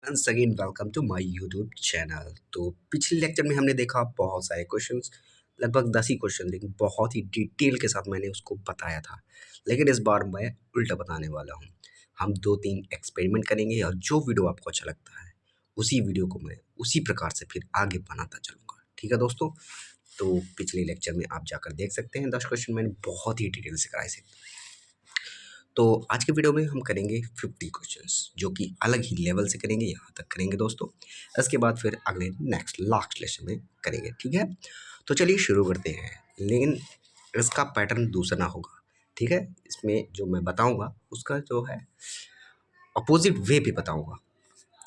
Once again welcome to my YouTube channel. तो पिछले lecture में हमने देखा बहुत सारे क्वेश्चंस, लगभग 10 ही क्वेश्चन, लेकिन बहुत ही डिटेल के साथ मैंने उसको बताया था। लेकिन इस बार मैं उल्टा बताने वाला हूँ। हम 2-3 एक्सपेरिमेंट करेंगे और जो वीडियो आपको अच्छा लगता है उसी वीडियो को मैं उसी प्रकार से फिर आगे बनाता चलूँगा। ठीक है दोस्तों? तो पिछले लेक्चर में आप जाकर देख सकते हैं, 10 क्वेश्चन मैंने बहुत ही डिटेल से कराए थे। तो आज के वीडियो में हम करेंगे 50 क्वेश्चंस, जो कि अलग ही लेवल से करेंगे, यहाँ तक करेंगे दोस्तों। इसके बाद फिर अगले नेक्स्ट लास्ट लेसन में करेंगे, ठीक है? तो चलिए शुरू करते हैं, लेकिन इसका पैटर्न दूसरा होगा, ठीक है? इसमें जो मैं बताऊंगा उसका जो है अपोजिट वे भी बताऊंगा,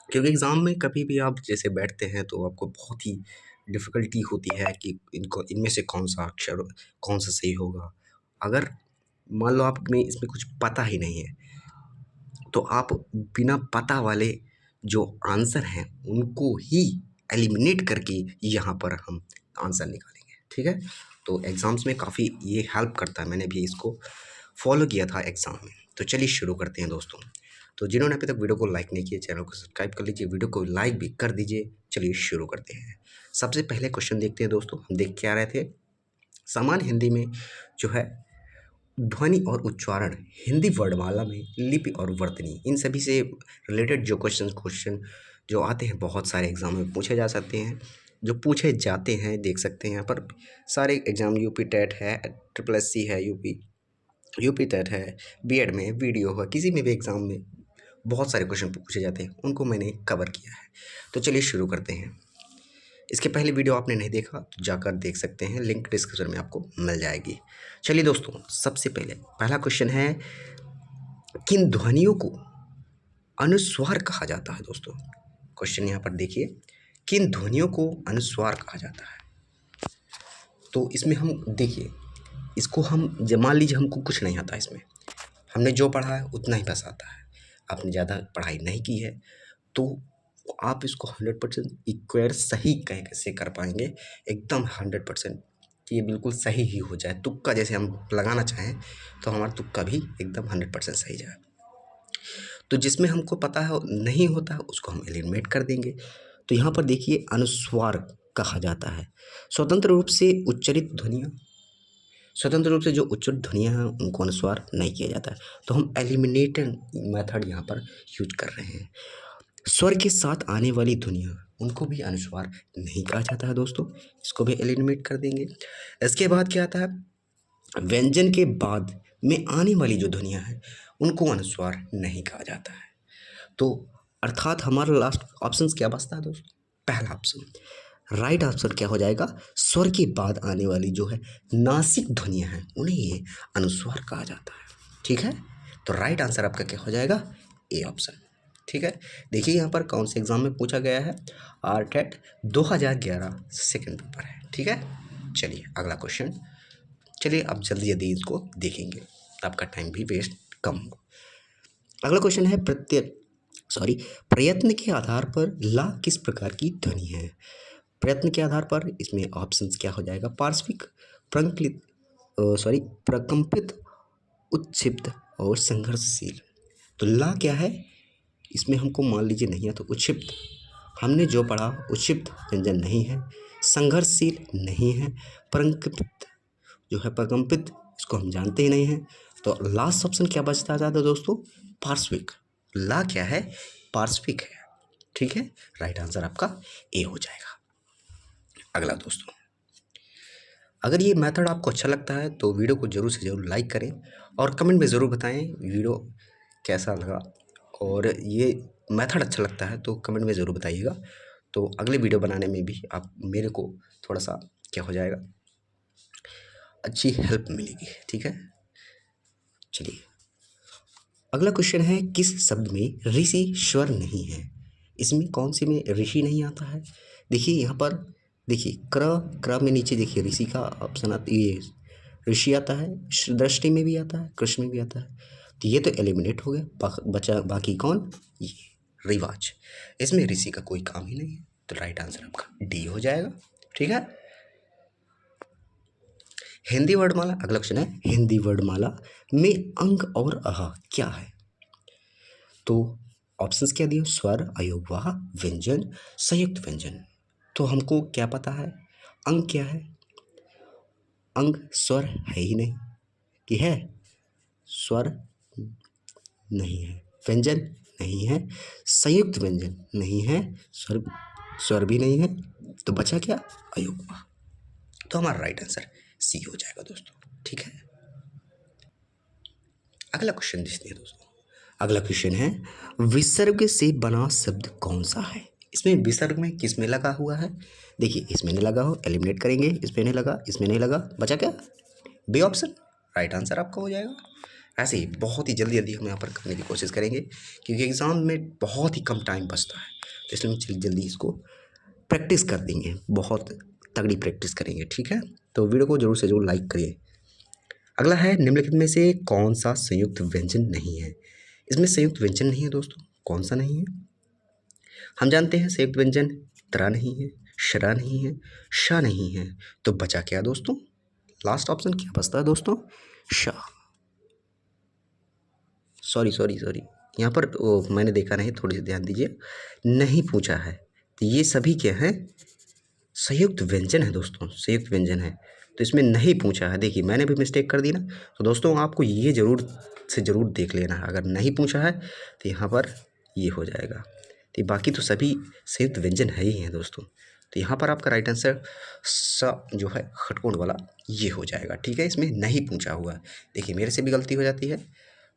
क्योंकि एग्ज़ाम में कभी भी आप जैसे बैठते हैं तो आपको बहुत ही डिफ़िकल्टी होती है कि इनको इनमें से कौन-सा अक्षर कौन-सा सही होगा। अगर मान लो आप में इसमें कुछ पता ही नहीं है, तो आप बिना पता वाले जो आंसर हैं उनको ही एलिमिनेट करके यहाँ पर हम आंसर निकालेंगे, ठीक है? तो एग्ज़ाम्स में काफ़ी ये हेल्प करता है, मैंने भी इसको फॉलो किया था एग्ज़ाम में। तो चलिए शुरू करते हैं दोस्तों। तो जिन्होंने अभी तक वीडियो को लाइक नहीं किया, चैनल को सब्सक्राइब कर लीजिए, वीडियो को लाइक भी कर दीजिए। चलिए शुरू करते हैं। सबसे पहले क्वेश्चन देखते हैं दोस्तों, हम देख के आ रहे थे सामान्य हिंदी में जो है ध्वनि और उच्चारण, हिंदी वर्णमाला में लिपि और वर्तनी, इन सभी से रिलेटेड जो क्वेश्चन जो आते हैं बहुत सारे एग्जाम में पूछे जा सकते हैं, जो पूछे जाते हैं देख सकते हैं यहाँ पर सारे एग्जाम। यूपी टेट है, ट्रिपल एस सी है, यूपी टेट है, बीएड में, वीडियो है, किसी में भी एग्ज़ाम में बहुत सारे क्वेश्चन पूछे जाते हैं, उनको मैंने कवर किया है। तो चलिए शुरू करते हैं। इसके पहले वीडियो आपने नहीं देखा तो जाकर देख सकते हैं, लिंक डिस्क्रिप्शन में आपको मिल जाएगी। चलिए दोस्तों, सबसे पहले पहला क्वेश्चन है, किन ध्वनियों को अनुस्वार कहा जाता है दोस्तों? क्वेश्चन यहाँ पर देखिए, किन ध्वनियों को अनुस्वार कहा जाता है? तो इसमें हम देखिए, इसको हम मान लीजिए हमको कुछ नहीं आता इसमें, हमने जो पढ़ा है उतना ही बस आता है, आपने ज़्यादा पढ़ाई नहीं की है, तो आप इसको 100% इक्वेयर सही कैसे कर पाएंगे, एकदम 100% कि ये बिल्कुल सही ही हो जाए। तुक्का जैसे हम लगाना चाहें तो हमारा तुक्का भी एकदम 100% सही जाए। तो जिसमें हमको पता है नहीं होता है उसको हम एलिमिनेट कर देंगे। तो यहाँ पर देखिए, अनुस्वार कहा जाता है स्वतंत्र रूप से उच्चरित ध्वनियाँ, स्वतंत्र रूप से जो उच्चरित ध्वनियाँ हैं उनको अनुस्वार नहीं किया जाता है, तो हम एलिमिनेटेड मेथड यहाँ पर यूज कर रहे हैं। स्वर के साथ आने वाली ध्वनियाँ, उनको भी अनुस्वार नहीं कहा जाता है दोस्तों, इसको भी एलिमिनेट कर देंगे। इसके बाद क्या आता है, व्यंजन के बाद में आने वाली जो ध्वनियाँ हैं उनको अनुस्वार नहीं कहा जाता है। तो अर्थात हमारा लास्ट ऑप्शन क्या बचता है दोस्तों? पहला ऑप्शन राइट आंसर क्या हो जाएगा, स्वर के बाद आने वाली जो है नासिक ध्वनियाँ हैं उन्हें ये अनुस्वार कहा जाता है, ठीक है? तो राइट आंसर आपका क्या हो जाएगा, ए ऑप्शन, ठीक है? देखिए यहाँ पर कौन से एग्जाम में पूछा गया है, आरटेट 2011 सेकेंड पेपर है, ठीक है? चलिए अगला क्वेश्चन, चलिए अब जल्दी जल्दी इसको देखेंगे, आपका टाइम भी वेस्ट कम हो। अगला क्वेश्चन है, प्रयत्न के आधार पर ला किस प्रकार की ध्वनि है? प्रयत्न के आधार पर इसमें ऑप्शंस क्या हो जाएगा, पार्श्विक, प्रंकलित, प्रकंपित, उच्छिप्त और संघर्षशील। तो ला क्या है इसमें हमको मान लीजिए नहीं है, तो उच्छिप्त हमने जो पढ़ा, उच्छिप्त व्यंजन नहीं है, संघर्षशील नहीं है, प्रकंपित जो है, प्रकंपित इसको हम जानते ही नहीं हैं। तो लास्ट ऑप्शन क्या बचता जाता है दोस्तों, पार्श्विक। ला क्या है, पार्श्विक है, ठीक है? राइट आंसर आपका ए हो जाएगा। अगला दोस्तों, अगर ये मेथड आपको अच्छा लगता है तो वीडियो को जरूर से जरूर लाइक करें और कमेंट में ज़रूर बताएं वीडियो कैसा लगा, और ये मेथड अच्छा लगता है तो कमेंट में ज़रूर बताइएगा। तो अगले वीडियो बनाने में भी आप मेरे को थोड़ा सा क्या हो जाएगा, अच्छी हेल्प मिलेगी, ठीक है? चलिए अगला क्वेश्चन है, किस शब्द में ऋषि स्वर नहीं है? इसमें कौन से में ऋषि नहीं आता है? देखिए यहाँ पर देखिए, क्र में नीचे देखिए ऋषि का ऑप्शन आता, ये ऋषि आता है, दृष्टि में भी आता है, कृष्ण में भी आता है, तो ये तो एलिमिनेट हो गया, बचा बाकी कौन, ये रिवाज, इसमें ऋषि का कोई काम ही नहीं है, तो राइट आंसर आपका डी हो जाएगा, ठीक है? हिंदी वर्णमाला, अगला क्वेश्चन है, हिंदी वर्णमाला में अंग और अह क्या है? तो ऑप्शंस क्या दिए, स्वर, अयोगवाह, व्यंजन, संयुक्त व्यंजन। तो हमको क्या पता है, अंग क्या है, अंग स्वर है ही नहीं, कि है, स्वर नहीं है, व्यंजन नहीं है, संयुक्त व्यंजन नहीं है, स्वर स्वर भी नहीं है, तो बचा क्या, अयोगवाह। तो हमारा राइट आंसर सी हो जाएगा दोस्तों। ठीक है, अगला क्वेश्चन देखते हैं दोस्तों। अगला क्वेश्चन है, विसर्ग से बना शब्द कौन सा है। इसमें विसर्ग में किस में लगा हुआ है, देखिए इसमें नहीं लगा हो, एलिमिनेट करेंगे, इसमें नहीं लगा, इसमें नहीं लगा, बचा क्या, बी ऑप्शन, राइट आंसर आपका हो जाएगा। ऐसे ही बहुत ही जल्दी जल्दी हम यहाँ पर करने की कोशिश करेंगे, क्योंकि एग्ज़ाम में बहुत ही कम टाइम बचता है, तो इसलिए हम जल्दी जल्दी इसको प्रैक्टिस कर देंगे, बहुत तगड़ी प्रैक्टिस करेंगे। ठीक है, तो वीडियो को जरूर से जरूर लाइक करिए। अगला है, निम्नलिखित में से कौन सा संयुक्त व्यंजन नहीं है। इसमें संयुक्त व्यंजन नहीं है दोस्तों, कौन सा नहीं है, हम जानते हैं संयुक्त व्यंजन त्रा नहीं है, शरा नहीं है, शा नहीं है, तो बचा क्या दोस्तों, लास्ट ऑप्शन क्या बचता है दोस्तों, शा। सॉरी यहाँ पर मैंने देखा नहीं, थोड़ी सी ध्यान दीजिए, नहीं पूछा है, तो ये सभी क्या हैं, संयुक्त व्यंजन है दोस्तों, संयुक्त व्यंजन है, तो इसमें नहीं पूछा है। देखिए मैंने भी मिस्टेक कर दी ना, तो दोस्तों आपको ये ज़रूर से ज़रूर देख लेना है, अगर नहीं पूछा है तो यहाँ पर ये हो जाएगा, तो बाकी तो सभी संयुक्त व्यंजन है ही हैं दोस्तों। तो यहाँ पर आपका राइट आंसर स जो है खटकोण वाला ये हो जाएगा। ठीक है, इसमें नहीं पूछा हुआ है। देखिए मेरे से भी गलती हो जाती है,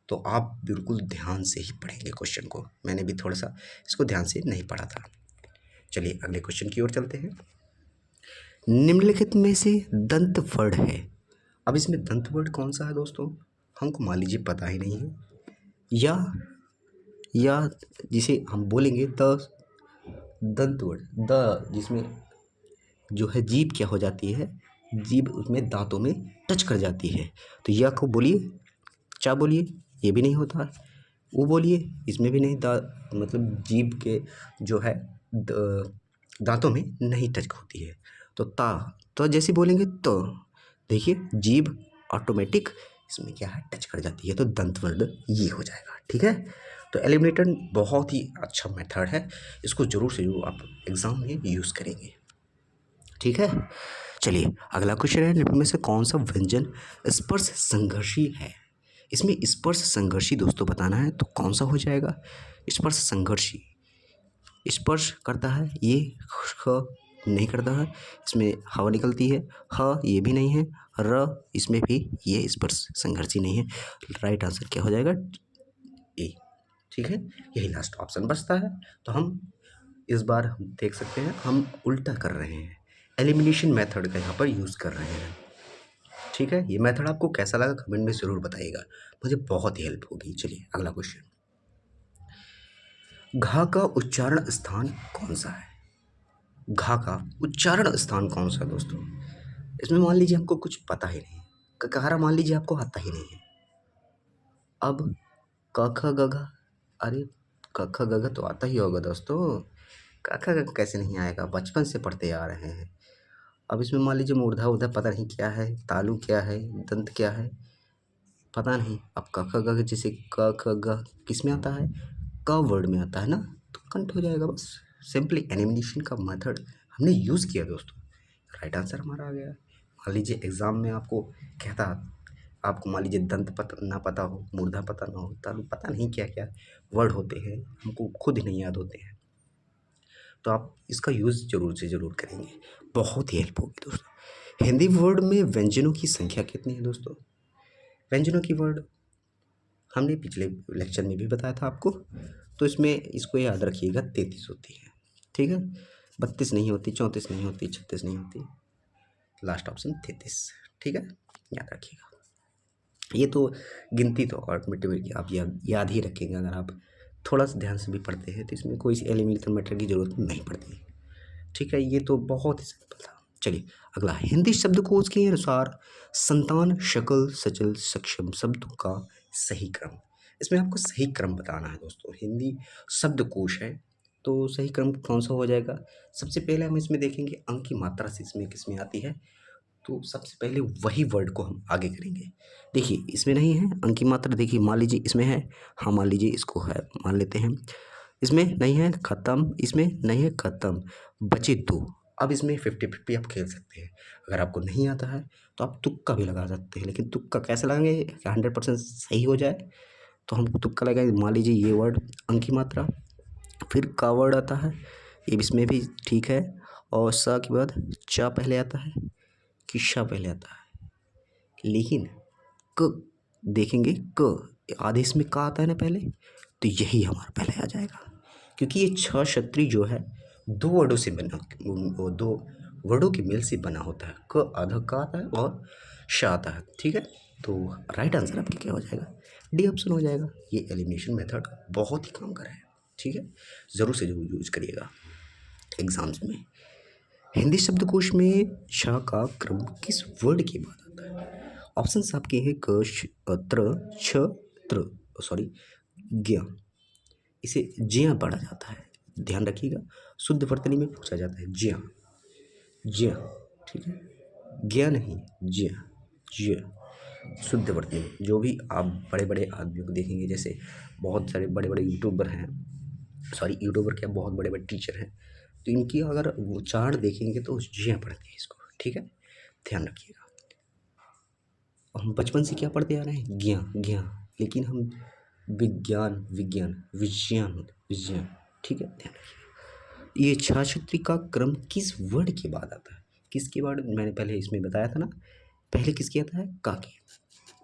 तो आप बिल्कुल ध्यान से ही पढ़ेंगे क्वेश्चन को, मैंने भी थोड़ा सा इसको ध्यान से नहीं पढ़ा था। चलिए अगले क्वेश्चन की ओर चलते हैं। निम्नलिखित में से दंत वर्ण है, अब इसमें दंत वर्ण कौन सा है दोस्तों, हमको मान लीजिए पता ही नहीं है, या जिसे हम बोलेंगे द दंत वर्ण, द जिसमें जो है जीभ क्या हो जाती है, जीभ उसमें दांतों में टच कर जाती है, तो यह को बोलिए, चा बोलिए, ये भी नहीं होता, वो बोलिए, इसमें भी नहीं, मतलब जीभ के जो है दांतों में नहीं टच होती है, तो ता, तो जैसे बोलेंगे तो देखिए जीभ ऑटोमेटिक इसमें क्या है टच कर जाती है, तो दंत वर्ण ये हो जाएगा। ठीक है, तो एलिमिनेटर बहुत ही अच्छा मेथड है, इसको ज़रूर से ज़रूर आप एग्ज़ाम में यूज़ करेंगे। ठीक है, चलिए अगला क्वेश्चन है, निम्न में से कौन सा व्यंजन स्पर्श संघर्षी है। इसमें स्पर्श संघर्षी दोस्तों बताना है, तो कौन सा हो जाएगा, स्पर्श संघर्षी, स्पर्श करता है ये, ख नहीं करता है, इसमें हवा निकलती है, ह ये भी नहीं है, र इसमें भी ये स्पर्श संघर्षी नहीं है, राइट आंसर क्या हो जाएगा, ए। ठीक है, यही लास्ट ऑप्शन बचता है, तो हम इस बार हम देख सकते हैं हम उल्टा कर रहे हैं, एलिमिनेशन मेथड का यहाँ पर यूज़ कर रहे हैं। ठीक है, ये मेथड आपको कैसा लगा कमेंट में ज़रूर बताइएगा, मुझे बहुत ही हेल्प होगी। चलिए अगला क्वेश्चन, घा का उच्चारण स्थान कौन सा है, घा का उच्चारण स्थान कौन सा है दोस्तों। इसमें मान लीजिए हमको कुछ पता ही नहीं, ककारा मान लीजिए आपको आता ही नहीं है, अब क ख ग घ, अरे क ख ग घ तो आता ही होगा दोस्तों, क ख ग घ कैसे नहीं आएगा, बचपन से पढ़ते आ रहे हैं। अब इसमें मान लीजिए मूर्धा उर्धा पता नहीं क्या है, तालु क्या है, दंत क्या है, पता नहीं। अब क ख ग घ जैसे क ख ग किस में आता है, क वर्ड में आता है ना, तो कंठ हो जाएगा बस, सिंपली एलिमिनेशन का मेथड हमने यूज़ किया दोस्तों, राइट आंसर हमारा आ गया। मान लीजिए एग्ज़ाम में आपको कहता, आपको मान लीजिए दंत पता ना पता हो, मूर्धा पता ना हो, तालु पता नहीं क्या क्या वर्ड होते हैं, हमको खुद ही नहीं याद होते हैं, तो आप इसका यूज़ ज़रूर से ज़रूर करेंगे, बहुत ही हेल्प होगी दोस्तों। हिंदी वर्ड में व्यंजनों की संख्या कितनी है दोस्तों, व्यंजनों की वर्ड हमने पिछले लेक्चर में भी बताया था आपको, तो इसमें इसको याद रखिएगा 33 होती है। ठीक है, 32 नहीं होती, 34 नहीं होती, 36 नहीं होती, लास्ट ऑप्शन 33। ठीक है, याद रखिएगा, ये तो गिनती तो ऑटोमेटिक आप याद ही रखेंगे, अगर आप थोड़ा सा ध्यान से भी पढ़ते हैं तो इसमें कोई एलिमिनेशन मेथड की ज़रूरत नहीं पड़ती। ठीक है, ये तो बहुत ही सिंपल था। चलिए अगला, हिंदी शब्दकोश के अनुसार संतान, शकल, सचल, सक्षम शब्दों का सही क्रम, इसमें आपको सही क्रम बताना है दोस्तों। हिंदी शब्दकोश है, तो सही क्रम कौन सा हो जाएगा, सबसे पहले हम इसमें देखेंगे अंक की मात्रा से इसमें किसमें आती है, तो सबसे पहले वही वर्ड को हम आगे करेंगे। देखिए इसमें नहीं है अंक की मात्रा, देखिए मान लीजिए इसमें है, हाँ मान लीजिए इसको है, मान लेते हैं इसमें नहीं है ख़त्म, इसमें नहीं है ख़त्म, बचे 2। अब इसमें 50-50 आप खेल सकते हैं। अगर आपको नहीं आता है तो आप तुक्का भी लगा सकते हैं, लेकिन तुक्का कैसे लगाएँगे कि 100% सही हो जाए? तो हम तुक्का लगाएंगे। मान लीजिए ये वर्ड अंक की मात्रा, फिर का वर्ड आता है, ये इसमें भी ठीक है, और स के बाद चा पहले आता है कि शा पहले आता है, लेकिन क देखेंगे क आदेश में का आता है ना पहले, तो यही हमारा पहले आ जाएगा, क्योंकि ये छ क्षत्रिय जो है 2 वर्डों से बना, वो 2 वर्डों के मेल से बना होता है। क आधा का आता है और शा आता है, ठीक है। तो राइट आंसर आपके क्या हो जाएगा? डी ऑप्शन हो जाएगा। ये एलिमिनेशन मेथड बहुत ही काम का है, ठीक है। ज़रूर से ज़रूर यूज करिएगा एग्जाम्स में। हिंदी शब्दकोश में श का क्रम किस वर्ड के बाद आता है? ऑप्शंस आपके हैं क श त्र छ त्र सॉरी ज्ञ। इसे ज्ञ पढ़ा जाता है, ध्यान रखिएगा। शुद्ध वर्तनी में पूछा जाता है ज्ञ ज्ञ, ठीक है, ज्ञ नहीं ज्ञ ज्ञ। शुद्ध वर्तनी में जो भी आप बड़े बड़े आदमियों को देखेंगे, जैसे बहुत सारे बड़े बड़े यूट्यूबर हैं, सॉरी यूट्यूबर क्या, बहुत बड़े बड़े टीचर हैं, तो इनकी अगर उच्चारण देखेंगे तो ज्ञ पढ़ते हैं इसको, ठीक है, ध्यान रखिएगा। हम बचपन से क्या पढ़ते आ रहे हैं? ज्ञ ज्ञ, लेकिन हम विज्ञान विज्ञान विज्ञान विज्ञान, ठीक है, ध्यान रखिएगा। ये छाछत्री का क्रम किस वर्ड के बाद आता है? किसके बाद? मैंने पहले इसमें बताया था ना, पहले किसके आता है? का के।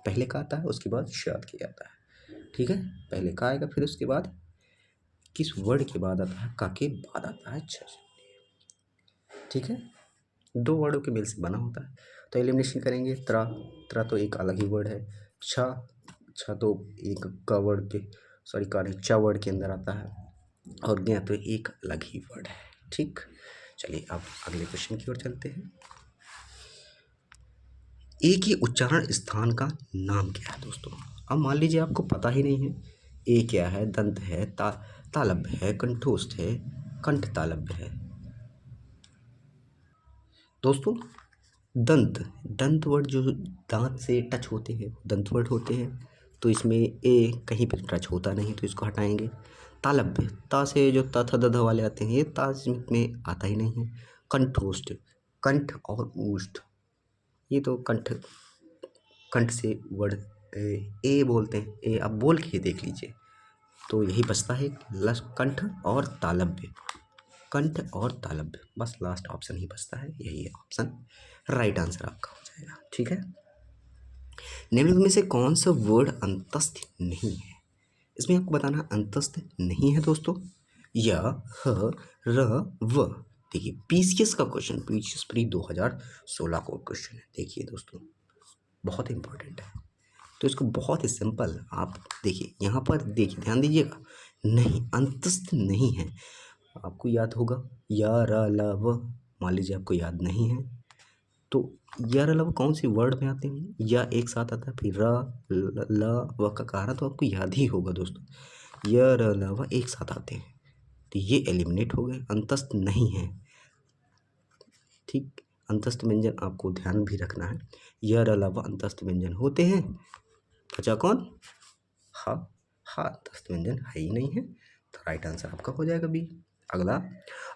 पहले का आता है, उसके बाद शाद के आता है, ठीक है। पहले का आएगा, फिर उसके बाद किस वर्ड के बाद आता है? का के बाद आता है छाछत्री, ठीक है। 2 वर्डों के मेल से बना होता है, तो एलिमिनेशन करेंगे। त्रा त्रा तो एक अलग ही वर्ड है। छा छा तो एक क वर्ड के, सॉरी का नहीं, चा वर्ड के अंदर आता है, और ज्ञ तो एक अलग ही वर्ड है, ठीक। चलिए अब अगले क्वेश्चन की ओर चलते हैं। ए के उच्चारण स्थान का नाम क्या है दोस्तों? अब मान लीजिए आपको पता ही नहीं है, ए क्या है, दंत है, तालव्य है, कंठोष्ठ है, कंठ तालव्य है। दोस्तों दंत दंत वर्ड जो दांत से टच होते हैं दंत वर्ड होते हैं, तो इसमें ए कहीं पर टच होता नहीं, तो इसको हटाएंगे। तालव्य, ता से जो त थ द ध वाले आते हैं, ये ता में आता ही नहीं है। कंठोष्ठ, कंठ और ऊष्ठ, ये तो कंठ कंठ से वर्ड ए बोलते हैं, ए आप बोल के देख लीजिए, तो यही बचता है लस कंठ और तालव्य, कंठ और तालव्य, बस लास्ट ऑप्शन ही बचता है, यही है ऑप्शन राइट आंसर आपका हो जाएगा, ठीक है। निम्नलिखित में से कौन सा वर्ड अंतस्थ नहीं है? इसमें आपको बताना अंतस्थ नहीं है दोस्तों। य ह र व। देखिए पीसीएस का क्वेश्चन, पीसीएस प्री 2016 का क्वेश्चन है, देखिए दोस्तों बहुत इंपॉर्टेंट है, तो इसको बहुत ही सिंपल आप देखिए, यहाँ पर देखिए ध्यान दीजिएगा, नहीं अंतस्थ नहीं है। आपको याद होगा या र ल व, मान लीजिए आपको याद नहीं है, तो या र ल व कौन सी वर्ड में आते हैं? या एक साथ आता है, फिर र ल व का कहा, तो आपको याद ही होगा दोस्तों, य र ल व एक साथ आते हैं, तो ये एलिमिनेट हो गए, अंतस्थ नहीं है, ठीक। अंतस्थ व्यंजन आपको ध्यान भी रखना है, य र ल व अंतस्थ व्यंजन होते हैं। बचा कौन? हा, हा अंतस्थ व्यंजन है ही नहीं है, तो राइट आंसर आपका हो जाएगा बी। अगला,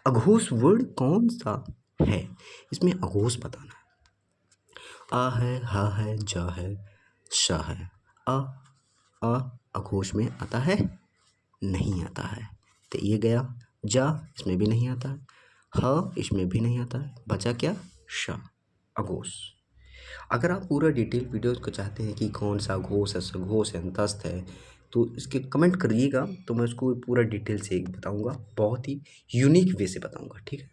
अघोष वर्ड कौन सा है? इसमें अघोष बताना है। आ है, हा है, जा है, शा है। अ अघोष में आता है? नहीं आता है, तो ये गया। जा इसमें भी नहीं आता है, ह इसमें भी नहीं आता है, बचा क्या? शा, अघोष। अगर आप पूरा डिटेल वीडियो को चाहते हैं कि कौन सा घोष है, सघोष है, अंतस्थ है, तो इसके कमेंट करिएगा, तो मैं उसको पूरा डिटेल से बताऊंगा, बहुत ही यूनिक वे से बताऊंगा, ठीक है,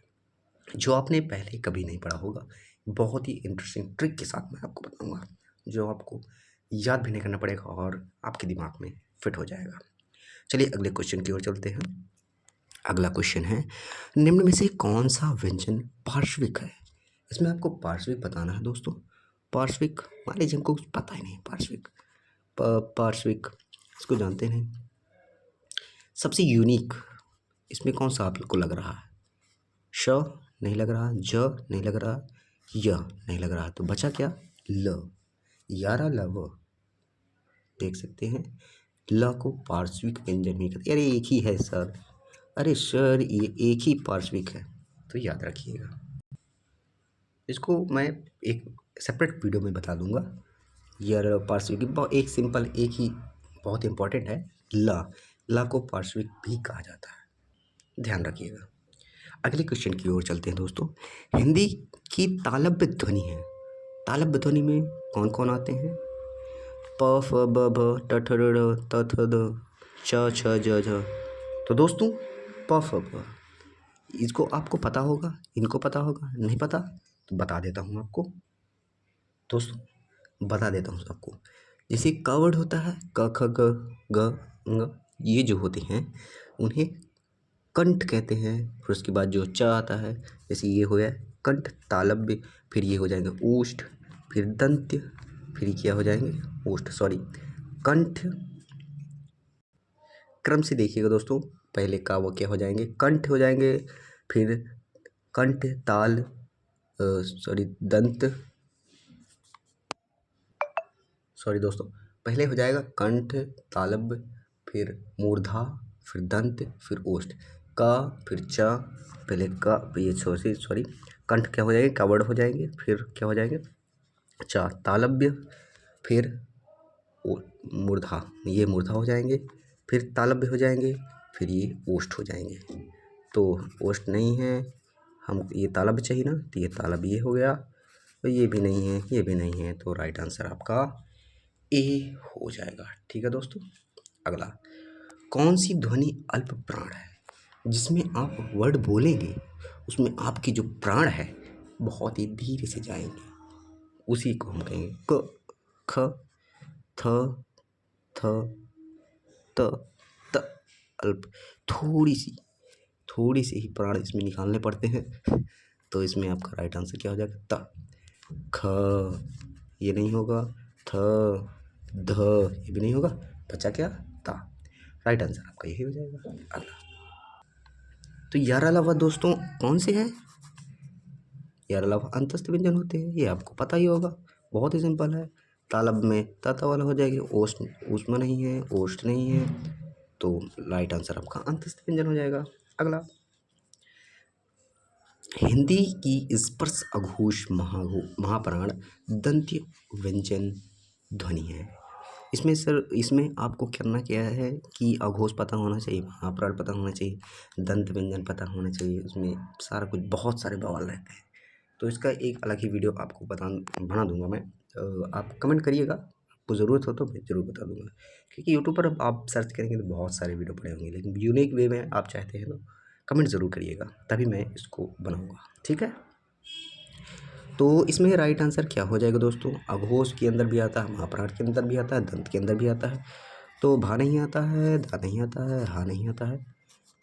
जो आपने पहले कभी नहीं पढ़ा होगा। बहुत ही इंटरेस्टिंग ट्रिक के साथ मैं आपको बताऊंगा, जो आपको याद भी नहीं करना पड़ेगा और आपके दिमाग में फिट हो जाएगा। चलिए अगले क्वेश्चन की ओर चलते हैं। अगला क्वेश्चन है, निम्न में से कौन सा व्यंजन पार्श्विक है? इसमें आपको पार्श्विक बताना है दोस्तों। पार्श्विक, मान लीजिए हमको कुछ पता ही नहीं, पार्श्विक पार्श्विक इसको जानते हैं, सबसे यूनिक इसमें कौन सा आपको लग रहा है? श नहीं लग रहा, ज नहीं लग रहा, य नहीं लग रहा, तो बचा क्या? ल, यारा लव, देख सकते हैं ल को पार्श्विक व्यंजन भी कहते हैं। अरे एक ही है सर, अरे सर ये एक ही पार्श्विक है, तो याद रखिएगा। इसको मैं एक सेपरेट वीडियो में बता दूंगा। यार पार्श्विक एक सिंपल एक ही बहुत इंपॉर्टेंट है। ला ला को पार्श्विक भी कहा जाता है, ध्यान रखिएगा। अगले क्वेश्चन की ओर चलते हैं दोस्तों। हिंदी की तालव्य ध्वनि है, तालव्य ध्वनि में कौन कौन आते हैं? प फ ब भ ट ठ ड ढ त थ द च छ ज झ। तो दोस्तों प फ ब, इसको आपको पता होगा, इनको पता होगा, नहीं पता तो बता देता हूँ आपको दोस्तों, बता देता हूँ आपको। जैसे क वर्ड होता है क ख ग ग ng, ये जो होते हैं उन्हें कंठ कहते हैं। फिर उसके बाद जो च आता है, जैसे ये हो गया कंठ तालव्य, फिर ये हो जाएंगे ओष्ठ, फिर दंत्य, फिर ये क्या हो जाएंगे ओष्ठ सॉरी कंठ। क्रम से देखिएगा दोस्तों, पहले का वो क्या हो जाएंगे कंठ हो जाएंगे, फिर कंठ ताल सॉरी दंत सॉरी दोस्तों, पहले हो जाएगा कंठ तालव्य, फिर मूर्धा, फिर दंत, फिर ओष्ठ। का फिर च, पहले का ये सॉरी कंठ क्या हो जाएंगे कावड़ हो जाएंगे, फिर क्या हो जाएंगे च तालव्य, फिर मूर्धा, ये मूर्धा हो जाएंगे, फिर तालव्य हो जाएंगे, फिर ये ओष्ठ हो जाएंगे। तो ओष्ठ नहीं है, हम ये तालव्य चाहिए ना, तो ये तालव्य ये हो गया, तो ये भी नहीं है, ये भी नहीं है, तो राइट आंसर आपका ए हो जाएगा। ठीक है दोस्तों। अगला, कौन सी ध्वनि अल्प प्राण है? जिसमें आप वर्ड बोलेंगे उसमें आपके जो प्राण है बहुत ही धीरे से जाएंगे, उसी को हम कहेंगे क ख थ थ त त। अल्प, थोड़ी सी ही प्राण इसमें निकालने पड़ते हैं। तो इसमें आपका राइट आंसर क्या हो जाएगा त। ख ये नहीं होगा, थ ध ये भी नहीं होगा, बचा क्या ता। राइट आंसर आपका यही हो जाएगा। अगला, तो यार अलावा दोस्तों कौन से हैं? यार अलावा अंतस्थ व्यंजन होते हैं, ये आपको पता ही होगा, बहुत ही सिंपल है। तालब में ताता वाला हो जाएगी, ओष्ठ ऊष्मा नहीं है, ओष्ठ नहीं है, तो राइट आंसर आपका अंतस्थ व्यंजन हो जाएगा। अगला, हिंदी की स्पर्श अघोष महाप्राण दंत्य व्यंजन ध्वनि है। इसमें सर इसमें आपको करना क्या है कि अघोष पता होना चाहिए, महाप्राण पता होना चाहिए, दंत व्यंजन पता होना चाहिए, उसमें सारा कुछ बहुत सारे बवाल रहते हैं। तो इसका एक अलग ही वीडियो आपको बना दूंगा मैं, आप कमेंट करिएगा, आपको ज़रूरत हो तो मैं ज़रूर बता दूंगा। क्योंकि यूट्यूब पर आप सर्च करेंगे तो बहुत सारे वीडियो पड़े होंगे, लेकिन यूनिक वे में आप चाहते हैं तो कमेंट ज़रूर करिएगा, तभी मैं इसको बनाऊँगा। ठीक है, तो इसमें राइट आंसर क्या हो जाएगा दोस्तों? अघोष के अंदर भी आता है, महाप्राण के अंदर भी आता है, दंत के अंदर भी आता है। तो भा नहीं आता है, धा नहीं आता है, हा नहीं आता है,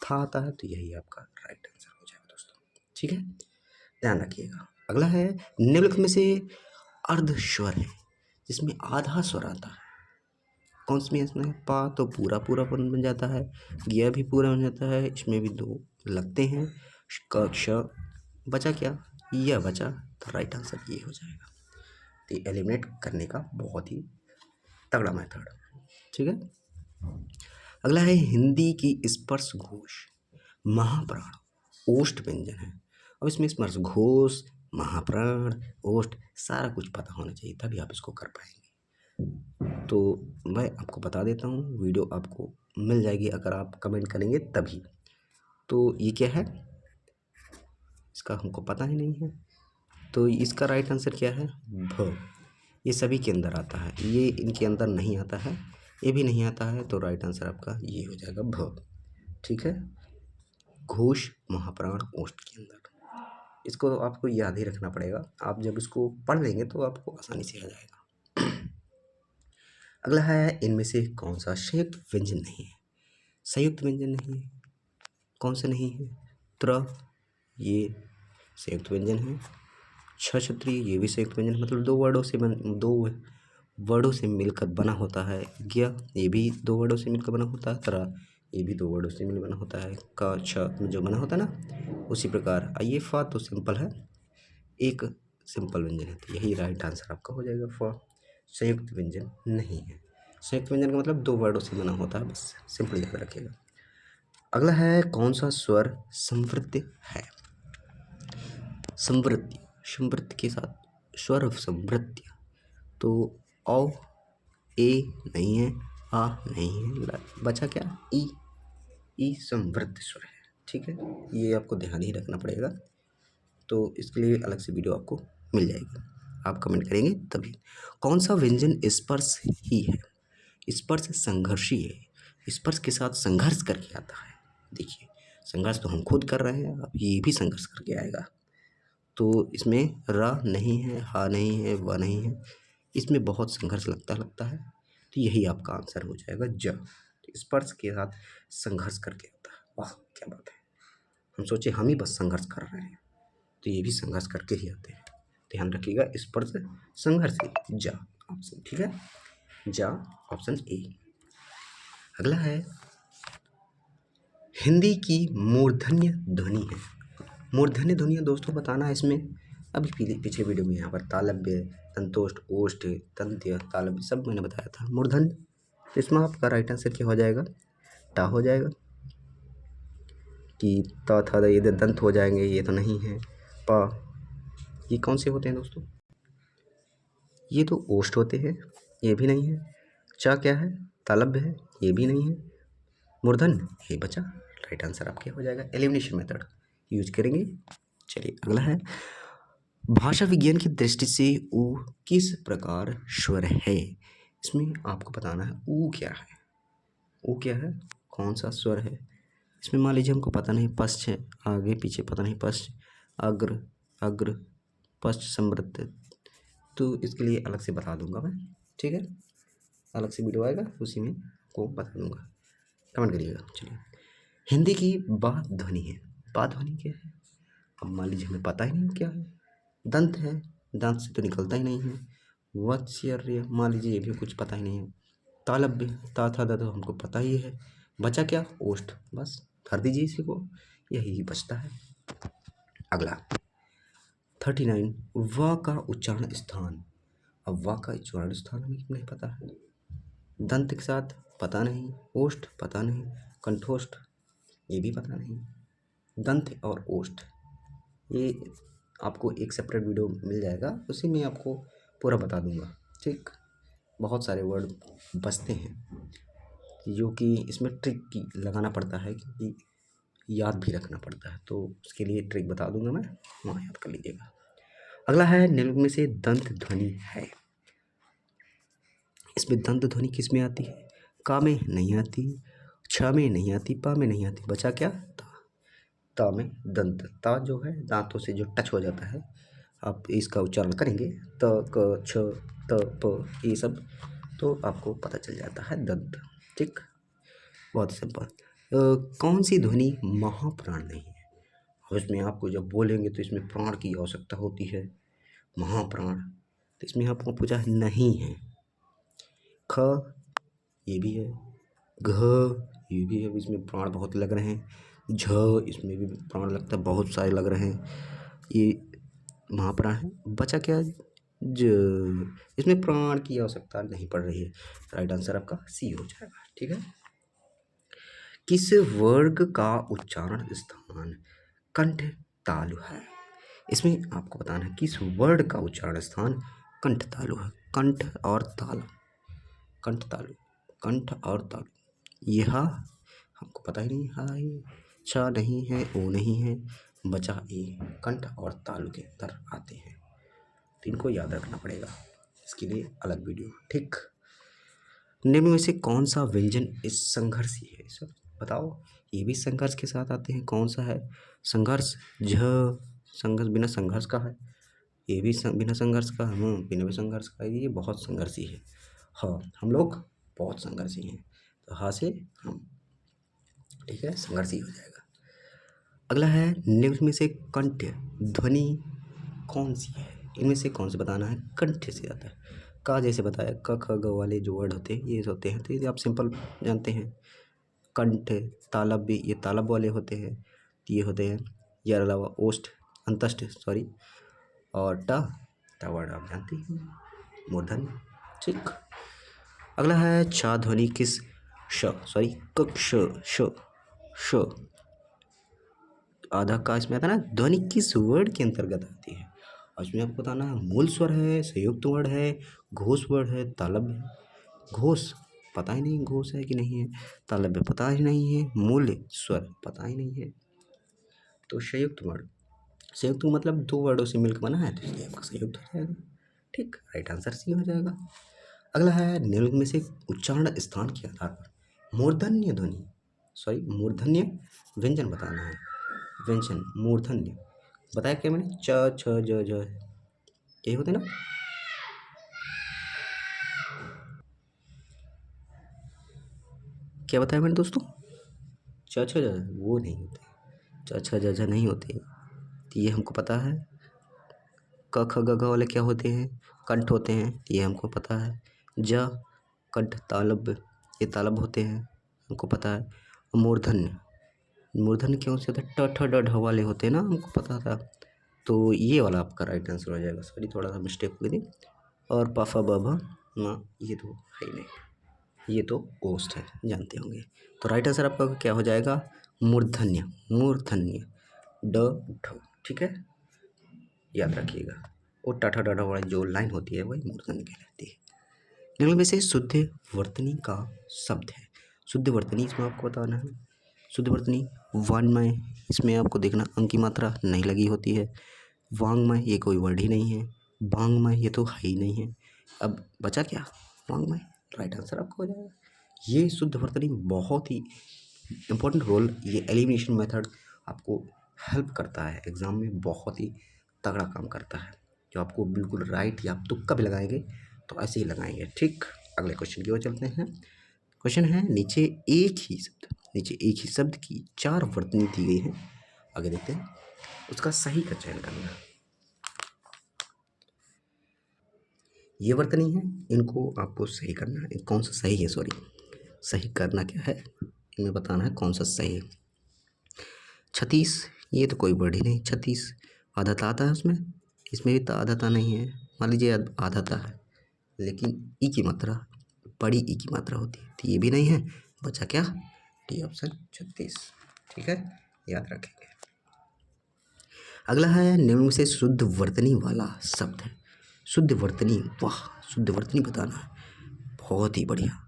था आता है, तो यही आपका राइट आंसर हो जाएगा दोस्तों। ठीक है, ध्यान रखिएगा। अगला है, निम्नलिखित में से अर्ध स्वर है जिसमें आधा स्वर आता है, कौन सी में? इसमें पा तो पूरा पूरा बन जाता है, गिया भी पूरा बन जाता है, इसमें भी दो लगते हैं, क क्ष बचा क्या, यह बचा, तो राइट आंसर ये हो जाएगा। तो एलिमिनेट करने का बहुत ही तगड़ा मेथड। ठीक है, अगला है, हिंदी की स्पर्श घोष महाप्राण ओष्ठ व्यंजन है। अब इसमें स्पर्श घोष, महाप्राण, ओष्ठ सारा कुछ पता होना चाहिए, तभी आप इसको कर पाएंगे। तो मैं आपको बता देता हूँ, वीडियो आपको मिल जाएगी अगर आप कमेंट करेंगे तभी। तो ये क्या है, इसका हमको पता ही नहीं है, तो इसका राइट आंसर क्या है भ। ये सभी के अंदर आता है, ये इनके अंदर नहीं आता है, ये भी नहीं आता है, तो राइट आंसर आपका ये हो जाएगा भ। ठीक है, घोष महाप्राण ओष्ठ के अंदर, इसको तो आपको याद ही रखना पड़ेगा, आप जब इसको पढ़ लेंगे तो आपको आसानी से आ जाएगा। अगला है, इनमें से कौन सा संयुक्त व्यंजन नहीं है? संयुक्त व्यंजन नहीं है, कौन सा नहीं है? त्र ये संयुक्त व्यंजन है, क्षत्रिय ये भी संयुक्त व्यंजन, मतलब दो वर्डों से मिलकर बना होता है। ज्ञ ये भी दो वर्डों से मिलकर बना होता है, तरा ये भी दो वर्डों से मिलकर बना होता है, का छ जो बना होता है ना, उसी प्रकार ये फा तो सिंपल है, एक सिंपल व्यंजन है, तो यही राइट आंसर आपका हो जाएगा फा। संयुक्त व्यंजन नहीं है, संयुक्त व्यंजन का मतलब दो वर्डों से बना होता है, बस सिंपल याद रखिएगा। अगला है कौन सा स्वर समृद्ध है? समृद्धि, समृद्ध के साथ स्वर समृद्धि, तो औ ए नहीं है, आ नहीं है, बचा क्या? ई। ई समृद्ध स्वर है, ठीक है, ये आपको ध्यान ही रखना पड़ेगा। तो इसके लिए अलग से वीडियो आपको मिल जाएगी, आप कमेंट करेंगे तभी। कौन सा व्यंजन स्पर्श ही है? स्पर्श संघर्षी है, स्पर्श के साथ संघर्ष करके आता है। देखिए, संघर्ष तो हम खुद कर रहे हैं, अब ये भी संघर्ष करके आएगा। तो इसमें र नहीं है, हा नहीं है, व नहीं है, इसमें बहुत संघर्ष लगता है, तो यही आपका आंसर हो जाएगा ज। तो स्पर्श के साथ संघर्ष करके आता है। वाह क्या बात है, हम सोचे हम ही बस संघर्ष कर रहे हैं, तो ये भी संघर्ष करके ही आते हैं। ध्यान रखिएगा, स्पर्श संघर्ष ही जा ऑप्शन, ठीक है, जा ऑप्शन ए। अगला है हिंदी की मूर्धन्य ध्वनि है। मूर्धन्य ध्वनि दोस्तों बताना है इसमें। अभी पिछले वीडियो में यहाँ पर तालव्य, तंतोष्ठ, ओष्ठ, तंत्य, तालव्य सब मैंने बताया था। मूर्धन्य, तो इसमें आपका राइट आंसर क्या हो जाएगा? टा हो जाएगा। कि त था ये दंत हो जाएंगे, ये तो नहीं है। प, ये कौन से होते हैं दोस्तों? ये तो ओष्ठ होते हैं, ये भी नहीं है। चा क्या है? तालव्य है, ये भी नहीं है। मूर्धन्य ये बचा, राइट आंसर आपके हो जाएगा। एलिमिनेशन मेथड यूज करेंगे। चलिए अगला है भाषा विज्ञान की दृष्टि से ऊ किस प्रकार स्वर है? इसमें आपको बताना है ऊ क्या है। ऊ क्या है, कौन सा स्वर है? इसमें मान लीजिए हमको पता नहीं, पश्च है, आगे पीछे पता नहीं, पश्च, अग्र, अग्र, पश्च, समृद्ध, तो इसके लिए अलग से बता दूंगा मैं, ठीक है, अलग से वीडियो आएगा उसी में को बता दूंगा, कमेंट करिएगा। चलिए, हिंदी की बा ध्वनि है। बा ध्वनि क्या है? अब मान लीजिए हमें पता ही नहीं क्या है। दंत है, दांत से तो निकलता ही नहीं है। वत्सर्य, मान लीजिए ये भी कुछ पता ही नहीं है। तालव्य, ता था दा तो हमको पता ही है। बचा क्या? ओष्ठ, बस कर दीजिए इसी को, यही बचता है। अगला 39 व का उच्चारण स्थान। अब व का उच्चारण स्थान हमें नहीं पता है। दंत के साथ पता नहीं, ओष्ठ पता नहीं, कंठोष्ठ ये भी पता नहीं। दंत और ओष्ठ ये आपको एक सेपरेट वीडियो मिल जाएगा, उसी में आपको पूरा बता दूंगा, ठीक। बहुत सारे वर्ड बचते हैं जो कि इसमें ट्रिक की लगाना पड़ता है, क्योंकि याद भी रखना पड़ता है, तो उसके लिए ट्रिक बता दूंगा मैं, वहाँ याद कर लीजिएगा। अगला है निम्न में से दंत ध्वनि है। इसमें दंत ध्वनि किस में आती है? का में नहीं आती, छ में नहीं आती, पा में नहीं आती, बचा क्या? ता। ता में दंत, ता जो है दांतों से जो टच हो जाता है, आप इसका उच्चारण करेंगे त, क, छ, त, प, ये सब, तो आपको पता चल जाता है दंत, ठीक। बहुत सिंपल। कौन सी ध्वनि महाप्राण नहीं है? और इसमें आपको जब बोलेंगे तो इसमें प्राण की आवश्यकता होती है, महाप्राण, तो इसमें आपको पूछा है नहीं है। ख ये भी है, घ ये भी है, इसमें प्राण बहुत लग रहे हैं। झ इसमें भी प्राण लगता है, बहुत सारे लग रहे हैं, ये महाप्राण है। बचा क्या? ज, इसमें प्राण की आवश्यकता नहीं पड़ रही है, राइट आंसर आपका सी हो जाएगा, ठीक है। किस वर्ग का उच्चारण स्थान कंठ तालु है? इसमें आपको बताना है किस वर्ड का उच्चारण स्थान कंठ तालु है। कंठ और तालु, कंठ तालु, कंठ और तालु, यह हमको पता ही नहीं है। छ नहीं है, ओ नहीं है, बचा ए, कंठ और तालु के अंदर आते हैं, तो इनको याद रखना पड़ेगा, इसके लिए अलग वीडियो, ठीक। निम्न में से कौन सा व्यंजन इस संघर्षी है? सर बताओ, ये भी संघर्ष के साथ आते हैं, कौन सा है? संघर्ष, झ, संघर्ष बिना संघर्ष का है, ये भी बिना संघर्ष का, बिना भी संघर्ष का, ये बहुत संघर्षी है। हाँ, हम लोग बहुत संघर्षी हैं, तो हाँ से हम, ठीक है, संघर्षी हो जाएगा। अगला है निम्न में से कंठ ध्वनि कौन सी है? इनमें से कौन से बताना है कंठ से आता है? का जैसे बताया, क ख ग वाले जो वर्ड होते हैं ये होते हैं, तो ये आप सिंपल जानते हैं। कंठ, तालब भी ये तालब वाले होते हैं, ये होते हैं। ये अलावा ओष्ठ, अंतष्ट सॉरी, और टा वर्ड आप जानते हैं, मूर्धन्य, ठीक। अगला है चा ध्वनि किस श सॉरी कक्ष श श, आधा का इसमें आता है ना, ध्वनि किस वर्ड के अंतर्गत आती है। और इसमें आपको बताना है मूल स्वर है, संयुक्त वर्ड है, घोष वर्ड है, तालव्य है। घोष पता ही नहीं घोष है कि नहीं है, तालव्य पता ही नहीं है, मूल स्वर पता ही नहीं है। तो संयुक्त वर्ड, संयुक्त मतलब दो वर्डों से मिलकर बना है, तो इसलिए आपका संयुक्त हो जाएगा। ठीक, राइट आंसर सी हो जाएगा। अगला है निम्न में से उच्चारण स्थान के आधार पर मूर्धन्य ध्वनि, सॉरी मूर्धन्य व्यंजन बताना है। व्यंजन मूर्धन्य बताया क्या मैंने, च छ ज झ, यही होते ना। क्या बताया मैंने दोस्तों, च छ ज झ, वो नहीं होते, च छ ज झ नहीं होते, तो ये हमको पता है। क ख ग घ वाले क्या होते हैं, कंठ होते हैं, ये हमको पता है। ज कंठ तालव्य, ये तालव्य होते हैं, हमको पता है। मूर्धन्य, मूर्धन्य क्यों से होता है, ट ठ ड ढ वाले होते हैं ना, हमको पता था। तो ये वाला आपका राइट आंसर हो जाएगा। सॉरी थोड़ा सा मिस्टेक हो गई। और प फ ब भ म, ये तो है ही नहीं, ये तो ओस्ट है, जानते होंगे। तो राइट आंसर आपका क्या हो जाएगा, मूर्धन्य, मूर्धन्य ड ढ। ठीक है, याद रखिएगा। वो टाठा डाठा वाली जो लाइन होती है वही मूर्धन्य कहलाती है। निम्न में से शुद्ध वर्तनी का शब्द है। शुद्ध वर्तनी इसमें आपको बताना है। शुद्ध वर्तनी वाङ्मय, इसमें आपको देखना अंक की मात्रा नहीं लगी होती है। वाङ्मय ये कोई वर्ड ही नहीं है। वाङ्मय ये तो है ही नहीं है। अब बचा क्या, वाङ्मय, राइट आंसर आपका हो जाएगा। ये शुद्ध वर्तनी बहुत ही इम्पोर्टेंट रोल, ये एलिमिनेशन मेथड आपको हेल्प करता है एग्ज़ाम में, बहुत ही तगड़ा काम करता है। जो आपको बिल्कुल राइट, या आप तुक्का भी लगाएंगे तो ऐसे ही लगाएंगे। ठीक, अगले क्वेश्चन की ओर चलते हैं। क्वेश्चन है नीचे एक ही शब्द, नीचे एक ही शब्द की 4 वर्तनी दी गई है। आगे देखते हैं, उसका सही का चयन करना है। ये वर्तनी है, इनको आपको सही करना है। कौन सा सही है, सॉरी सही करना क्या है, इनमें बताना है कौन सा सही है। 36, ये तो कोई वर्ड ही नहीं। 36 आधाता आता है उसमें, इसमें भी तो आधाता नहीं है। मान लीजिए आधाता है, लेकिन ई की मात्रा, बड़ी ई की मात्रा होती है, तो ये भी नहीं है। बचा क्या, डी ऑप्शन 36। ठीक है, याद रखेंगे। अगला है निम्न में से शुद्ध वर्तनी वाला शब्द है। शुद्ध वर्तनी, वाह, शुद्ध वर्तनी बताना है, बहुत ही बढ़िया।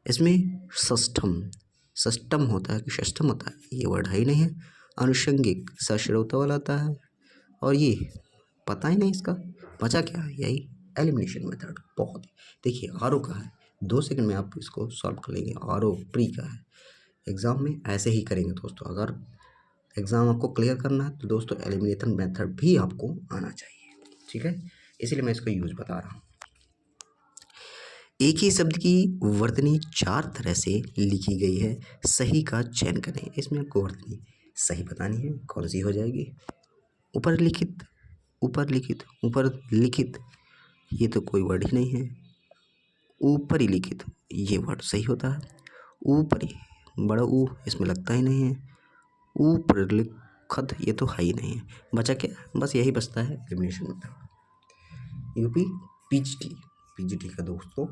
इसमें षष्ठम, षष्ठम होता है कि षष्ठम होता है, ये वर्ड है ही नहीं है। अनुषंगिक सश्रौत वाला आता है, और ये पता ही नहीं इसका। बचा क्या, यही एलिमिनेशन मेथड। बहुत ही, देखिए आर का है, 2 सेकंड में आप इसको सॉल्व कर लेंगे। आर प्री का है, एग्ज़ाम में ऐसे ही करेंगे दोस्तों। अगर एग्ज़ाम आपको क्लियर करना है तो दोस्तों एलिमिनेशन मेथड भी आपको आना चाहिए। ठीक है, इसीलिए मैं इसका यूज़ बता रहा हूँ। एक ही शब्द की वर्तनी 4 तरह से लिखी गई है, सही का चयन करें। इसमें आपको वर्तनी सही बतानी है, कौन सी हो जाएगी। ऊपर लिखित, ऊपर लिखित, ऊपर लिखित, ये तो कोई वर्ड ही नहीं है। ऊपरी लिखित, ये वर्ड सही होता है। ऊपरी, बड़ा ऊ इसमें लगता ही नहीं है। ऊपर लिखत, ये तो है ही नहीं है। बचा क्या, बस यही बचता है elimination method. UP PGT, PGT का दोस्तों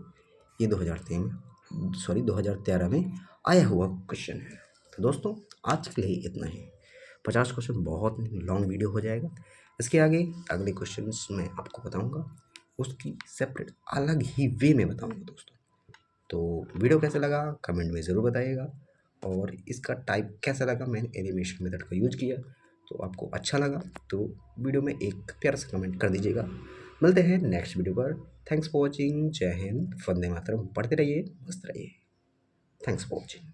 ये 2013 में आया हुआ क्वेश्चन है। तो दोस्तों आज के लिए इतना ही। 50 क्वेश्चन बहुत लॉन्ग वीडियो हो जाएगा। इसके आगे अगले क्वेश्चन मैं आपको बताऊंगा, उसकी सेपरेट अलग ही वे में बताऊंगा दोस्तों। तो वीडियो कैसा लगा कमेंट में ज़रूर बताइएगा, और इसका टाइप कैसा लगा, मैंने एनिमेशन मेथड का यूज किया तो आपको अच्छा लगा तो वीडियो में एक प्यारा सा कमेंट कर दीजिएगा। मिलते हैं नेक्स्ट वीडियो पर। Thanks for watching. जय हिंद, वंदे मातरम। पढ़ते रहिए, मस्त रहिए। Thanks for watching.